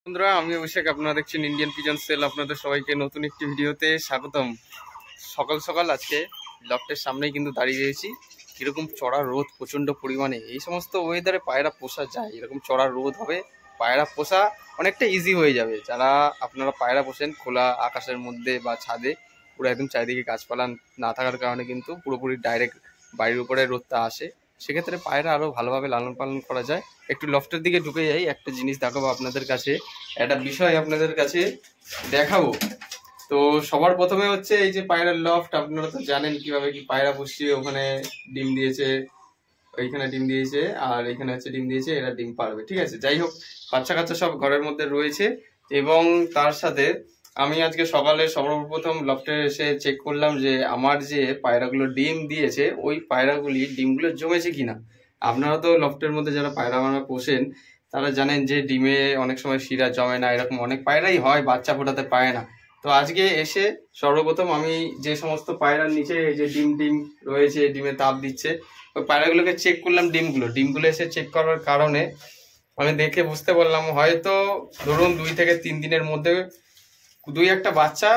বন্ধুরা, আমি অভিষেক। আপনারা দেখছেন ইন্ডিয়ান পিজন সেল। আপনাদের সবাইকে নতুন একটি ভিডিওতে স্বাগতম। সকাল সকাল আজকে লফটের সামনেই কিন্তু দাঁড়িয়ে রয়েছি। কীরকম চড়া রোদ, প্রচণ্ড পরিমাণে। এই সমস্ত ওয়েদারে পায়রা পোষা যায়, এরকম চড়া রোদ হবে, পায়রা পোষা অনেকটা ইজি হয়ে যাবে। যারা আপনারা পায়রা পোষেন খোলা আকাশের মধ্যে বা ছাদে, পুরো একদম চারিদিকে গাছপালা না থাকার কারণে কিন্তু পুরোপুরি ডাইরেক্ট বাড়ির উপরে রোদটা আসে, সেক্ষেত্রে পায়রা আরও ভালোভাবে লালন পালন করা যায়। একটু লফটের দিকে ঢুকে যাই, একটা জিনিস দেখাবো আপনাদের কাছে, একটা বিষয় আপনাদের কাছে দেখাবো। তো সবার প্রথমে হচ্ছে এই যে পায়রার লফট। আপনারা তো জানেন কিভাবে কি পায়রা পুষিয়ে, ওখানে ডিম দিয়েছে, ওইখানে ডিম দিয়েছে, আর এখানে হচ্ছে ডিম দিয়েছে, এরা ডিম পারবে। ঠিক আছে, যাই হোক, বাচ্চা কাচ্চা সব ঘরের মধ্যে রয়েছে। এবং তার সাথে আমি আজকে সকালে সর্বপ্রথম লফটে এসে চেক করলাম যে আমার যে পায়রাগুলো ডিম দিয়েছে, ওই পায়রাগুলি ডিমগুলো জমেছে কিনা। আপনারা তো লফটের মধ্যে যারা পায়রা পোষেন তারা জানেন যে ডিমে অনেক সময় শিরা জমে না, এরকম অনেক পায়রাই হয়, বাচ্চা ফোটাতে পারে না। তো আজকে এসে সর্বপ্রথম আমি যে সমস্ত পায়রার নিচে এই যে ডিম ডিম রয়েছে, ডিমে তাপ দিচ্ছে, ওই পায়রাগুলোকে চেক করলাম। ডিমগুলো এসে চেক করার কারণে আমি দেখে বুঝতে পারলাম হয়তো ধরুন 2 থেকে 3 দিনের মধ্যে 2-1টা বাচ্চা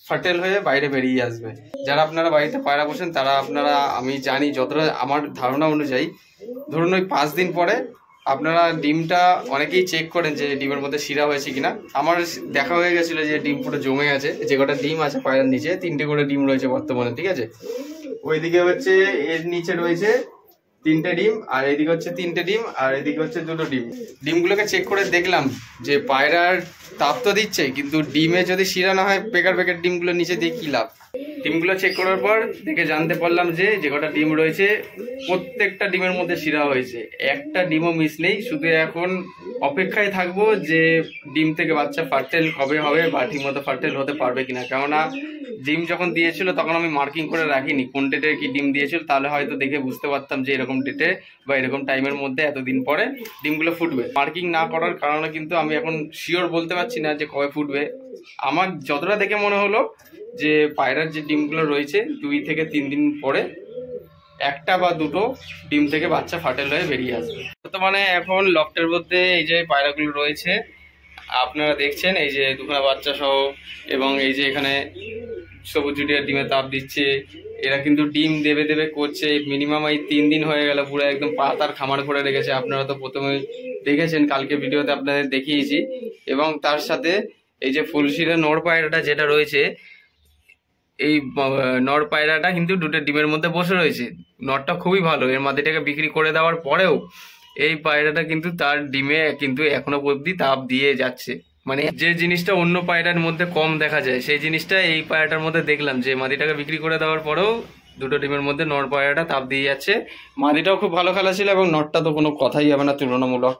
ফার্টেল হয়ে বাইরে বেরিয়ে আসবে। যারা আপনারা বাড়িতে পায়রা পোষেন তারা আপনারা, আমি জানি যতটা আমার ধারণা অনুযায়ী, ধরুন ওই 5 দিন পরে আপনারা ডিমটা অনেকেই চেক করেন যে ডিমের মধ্যে শিরা হয়েছে কিনা। আমার দেখা হয়ে গেছিলো যে ডিম পুরো জমে গেছে। যে কটা ডিম আছে পায়রার নিচে, 3টে করে ডিম রয়েছে বর্তমানে। ঠিক আছে, ওইদিকে হচ্ছে এর নিচে রয়েছে 3টে ডিম, আর এদিকে হচ্ছে 3টে ডিম, আর এদিকে হচ্ছে 2টো ডিম। ডিমগুলোকে চেক করে দেখলাম যে পায়রার তাপ তো দিচ্ছে, কিন্তু ডিমে যদি শিরা না হয়, বেকার বেকার ডিমগুলো নিচে দিয়ে কি লাভ। ডিমগুলো চেক করার পর দেখে জানতে পারলাম যে যে কটা ডিম রয়েছে প্রত্যেকটা ডিমের মধ্যে শিরা হয়েছে, একটা ডিমও মিস নেই। শুধু এখন অপেক্ষায় থাকবো যে ডিম থেকে বাচ্চা ফার্টেল কবে হবে বা ঠিকমতো ফার্টেল হতে পারবে কিনা। কেননা ডিম যখন দিয়েছিল তখন আমি মার্কিং করে রাখিনি কোন ডেটে কি ডিম দিয়েছিল, তাহলে হয়তো দেখে বুঝতে পারতাম যে এরকম ডেটে বা এরকম টাইমের মধ্যে এতদিন পরে ডিমগুলো ফুটবে। মার্কিং না করার কারণে কিন্তু আমি এখন শিওর বলতে পারছি না যে কবে ফুটবে। আমার যতটা দেখে মনে হলো যে পায়রার যে ডিমগুলো রয়েছে 2 থেকে 3 দিন পরে 1টা বা 2টো ডিম থেকে বাচ্চা ফাটেল হয়ে বেরিয়ে আসবে। বর্তমানে এখন লফটের মধ্যে এই যে পায়রাগুলো রয়েছে আপনারা দেখছেন, এই যে 2খানা বাচ্চা সহ, এবং এই যে এখানে সবুজ জুটিয়ার ডিমে তাপ দিচ্ছে। এরা কিন্তু ডিম দেবে দেবে করছে, মিনিমাম এই 3 দিন হয়ে গেল, পুরো একদম পাতার খামার করে রেখেছে। আপনারা তো প্রথমে দেখেছেন, কালকে ভিডিওতে আপনাদের দেখিয়েছি। এবং তার সাথে এই যে ফুলশিরা নর পায়রাটা যেটা রয়েছে, এই নর পায়রাটা কিন্তু 2টে ডিমের মধ্যে বসে রয়েছে। নরটা খুবই ভালো, এর মাদিটাকে বিক্রি করে দেওয়ার পরেও এই পায়রাটা কিন্তু তার ডিমে কিন্তু এখনো অবধি তাপ দিয়ে যাচ্ছে। মানে যে জিনিসটা অন্য পায়রার মধ্যে কম দেখা যায়, সেই জিনিসটা এই পায়রাটার মধ্যে দেখলাম যে মাদিটাকে বিক্রি করে দেওয়ার পরেও 2টো ডিমের মধ্যে নর পায়রাটা তাপ দিয়ে যাচ্ছে। মাদিটাও খুব ভালো খেলা ছিল, এবং নরটা তো কোনো কথাই হবে না, তুলনামূলক।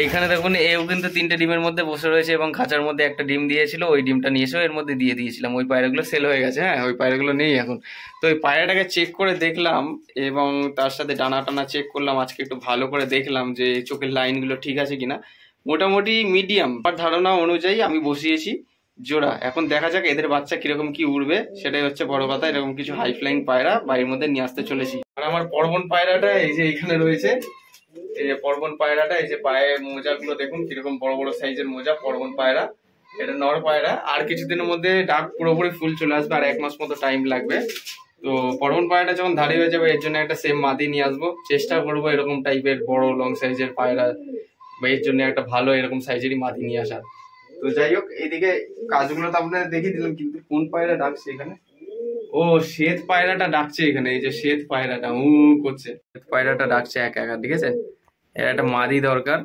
এইখানে দেখুন, এও কিন্তু 3টে ডিমের মধ্যে বসে রয়েছে, এবং খাঁচার মধ্যে একটা ডিম দিয়েছিল, ওই ডিমটা নিয়ে এসেও এর মধ্যে দিয়ে দিয়েছিলাম। ওই পায়রাগুলো সেল হয়ে গেছে, হ্যাঁ, ওই পায়রাগুলো নেই এখন। তো ওই পায়রাটাকে চেক করে দেখলাম, এবং তার সাথে ডানা টানা চেক করলাম। আজকে একটু ভালো করে দেখলাম যে চোখের লাইনগুলো ঠিক আছে কিনা। মোটামুটি মিডিয়াম, আমার ধারণা অনুযায়ী আমি বসিয়েছি জোড়া। এখন দেখা যাক এদের বাচ্চা কিরকম কি উড়বে, সেটাই হচ্ছে বড় কথা। এরকম কিছু হাই ফ্লাইং পায়রা বাড়ির মধ্যে নিয়ে আসতে চলেছি। আর আমার পরবন পায়রাটা এই যে এইখানে রয়েছে, এই যে পরবন পায়রাটা, এই যে পায়ে মোজাগুলো দেখুন কিরকম বড় বড় সাইজের মোজা। পরবন পায়রা, এটা নর পায়রা। আর কিছুদিনের মধ্যে ডাক পুরোপুরি ফুল চলে আসবে, আর 1 মাস মতো টাইম লাগবে। তো পরবন পায়রাটা যখন ধাড়ি হয়ে যাবে, এর জন্য একটা সেম মাদি নিয়ে আসবো। চেষ্টা করবো এরকম টাইপের বড় লং সাইজের পায়রা, বা এর জন্য একটা ভালো এরকম সাইজেরই মাদি নিয়ে আসার। তো যাই হোক, এইদিকে কাজগুলো তো আপনাদের দেখিয়ে দিলাম, কিন্তু কোন পায়রা ডাকছে এখানে? ও, শ্বেত পায়রাটা ডাকছে এখানে। এই যে শ্বেত পায়রাটা করছে, শ্বেত পায়রাটা ডাকছে একা একা, ঠিক আছে। এর একটা মাদি দরকার।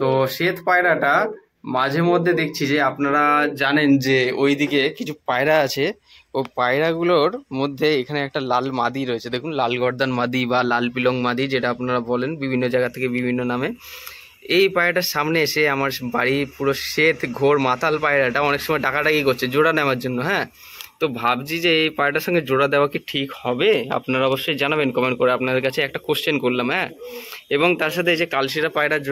তো শ্বেত পায়রাটা মাঝে মধ্যে দেখছি যে, আপনারা জানেন যে ওইদিকে কিছু পায়রা আছে, ও পায়রাগুলোর মধ্যে এখানে একটা লাল মাদি রয়েছে। দেখুন, লাল গর্দান মাদি বা লাল পিলং মাদি, যেটা আপনারা বলেন বিভিন্ন জায়গা থেকে বিভিন্ন নামে। এই পায়রাটার সামনে এসে আমার বাড়ি পুরো শ্বেত ঘোর মাতাল পায়রাটা অনেক সময় ডাকাডাকি করছে জোড়া নেওয়ার জন্য, হ্যাঁ। তো ভাবছি যে এই পায়রাটার সঙ্গে জোড়া দেওয়া কি ঠিক হবে? আপনারা অবশ্যই জানাবেন কমেন্ট করে। আপনাদের কাছে একটা কোশ্চেন করলাম, হ্যাঁ। এবং তার সাথে এই যে কালশিরা পায়রার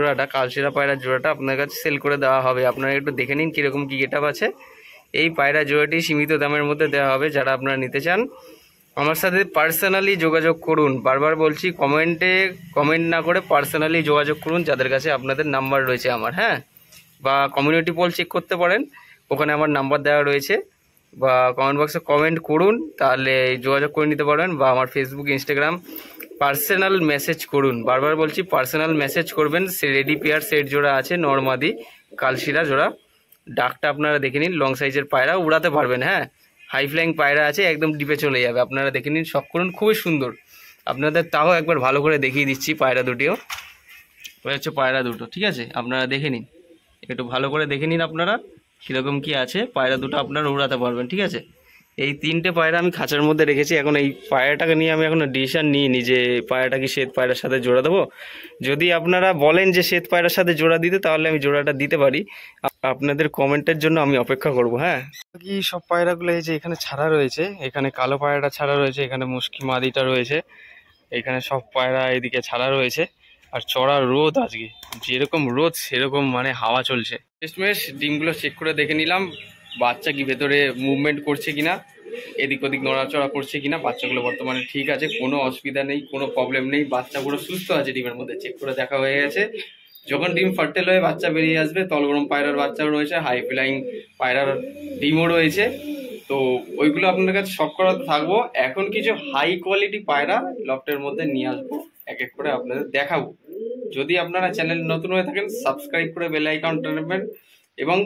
জোড়াটা আপনার কাছে সেল করে দেওয়া হবে। আপনারা একটু দেখে নিন কীরকম কী গেটআপ আছে। এই পায়রা জোড়াটি সীমিত দামের মধ্যে দেওয়া হবে। যারা আপনারা নিতে চান আমার সাথে পার্সোনালি যোগাযোগ করুন। বারবার বলছি, কমেন্ট না করে পার্সোনালি যোগাযোগ করুন, যাদের কাছে আপনাদের নাম্বার রয়েছে আমার, হ্যাঁ। বা কমিউনিটি পোল চেক করতে পারেন, ওখানে আমার নাম্বার দেওয়া রয়েছে, বা কমেন্ট বক্সে কমেন্ট করুন, তাহলে যোগাযোগ করে নিতে পারবেন, বা আমার ফেসবুক ইনস্টাগ্রাম পার্সোনাল মেসেজ করুন। বারবার বলছি পার্সোনাল মেসেজ করবেন। সে রেডি পেয়ার সেট জোড়া আছে, নরমাদি কালশিরা জোড়া। ডাকটা আপনারা দেখে নিন, লং সাইজের পায়রা, উড়াতে পারবেন। হ্যাঁ, হাই ফ্লাইং পায়রা আছে, একদম ডিপে চলে যাবে। আপনারা দেখে নিন, শখ করুন, খুবই সুন্দর। আপনাদের তাও একবার ভালো করে দেখিয়ে দিচ্ছি পায়রা দুটিও। ওই হচ্ছে পায়রা দুটো, ঠিক আছে, আপনারা দেখে নিন, একটু ভালো করে দেখে নিন আপনারা কীরকম কি আছে। পায়রা দুটো আপনারা উড়াতে পারবেন, ঠিক আছে। এই 3টে পায়রা আমি খাঁচার মধ্যে রেখেছি। এখন এই পায়রাটাকে নিয়ে আমি এখনো ডিসিশন নিইনি যে পায়রাটা কি শ্বেত পায়রার সাথে জোড়া দেবো। যদি আপনারা বলেন যে শ্বেত পায়রার সাথে জোড়া দিতে, তাহলে আমি জোড়াটা দিতে পারি। আপনাদের কমেন্টের জন্য আমি অপেক্ষা করব। হ্যাঁ, কি সব পায়রাগুলো এই যে এখানে ছাড়া রয়েছে, এখানে কালো পায়রাটা ছাড়া রয়েছে, এখানে মুশকি মাদিটা রয়েছে, এখানে সব পায়রা এদিকে ছাড়া রয়েছে। আর চড়া রোদ আজকে, যেরকম রোদ সেরকম মানে হাওয়া চলছে। শেষমেশ ডিমগুলো চেক করে দেখে নিলাম বাচ্চা কি ভেতরে মুভমেন্ট করছে কিনা, এদিক ওদিক নড়াচড়া করছে কিনা। বাচ্চাগুলো বর্তমানে ঠিক আছে, কোনো অসুবিধা নেই, কোনো প্রবলেম নেই, বাচ্চা পুরো সুস্থ আছে। ডিমের মধ্যে চেক করে দেখা হয়ে গেছে। যখন ডিম ফার্টেল হয়ে বাচ্চা বেরিয়ে আসবে, তলগরম পায়রার বাচ্চাও রয়েছে, হাই ফ্লাইং পায়রার ডিমও রয়েছে, তো ওইগুলো আপনাদের কাছে শখ করাতে থাকবো। এখন কিছু হাই কোয়ালিটি পায়রা লফটের মধ্যে নিয়ে আসবো, এক এক করে আপনাদের দেখাবো। যদি আপনারা চ্যানেল নতুন হয়ে থাকেন, সাবস্ক্রাইব করে বেল আইকনটা টানবেন, এবং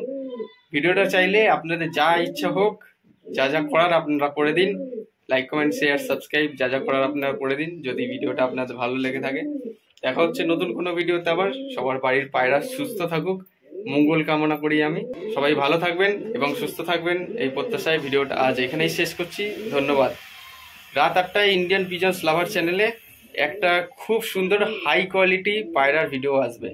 ভিডিওটা চাইলে আপনাদের যা ইচ্ছা হোক, যা যা করার আপনারা করে দিন। লাইক, কমেন্ট, শেয়ার, সাবস্ক্রাইব যা যা করার আপনারা করে দিন, যদি ভিডিওটা আপনাদের ভালো লেগে থাকে। দেখা হচ্ছে নতুন কোনো ভিডিওতে আবার। সবার বাড়ির পায়রা সুস্থ থাকুক, মঙ্গল কামনা করি আমি। সবাই ভালো থাকবেন এবং সুস্থ থাকবেন, এই প্রত্যাশায় ভিডিওটা আজ এখানেই শেষ করছি। ধন্যবাদ। রাত 8টায় ইন্ডিয়ান পিজন্স লাভার চ্যানেলে একটা খুব সুন্দর হাই কোয়ালিটি পায়রার ভিডিও আসবে।